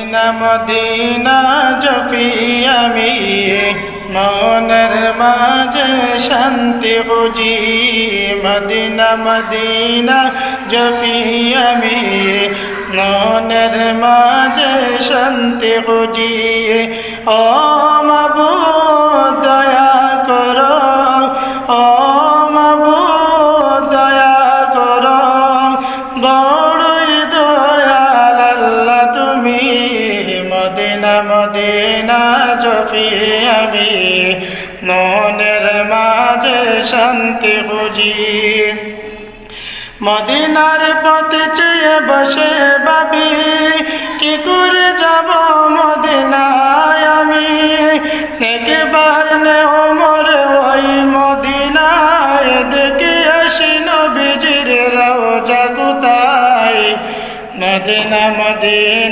Medina Medina জপি আমি মনের মাঝে শান্তি খুঁজি। মদিনা মদিনা জপি আমি মনের মাঝে শান্তি খুঁজি। ও মাবুদ দয়া করো, ও মাবুদ দয়া করো, বড়ই দয়াল আল্লাহ তুমি। মদিনা মদিনা জপি আমি মনের মাঝে শান্তি খুঁজি। মদিনার পথে চেয়ে বসে ভাবি কি করে যাব মদিনায় আমি। একবার নেও মোরে ওই মদিনায়, দেখে আসি নবীজির রওজা কোথায়। Medina Medina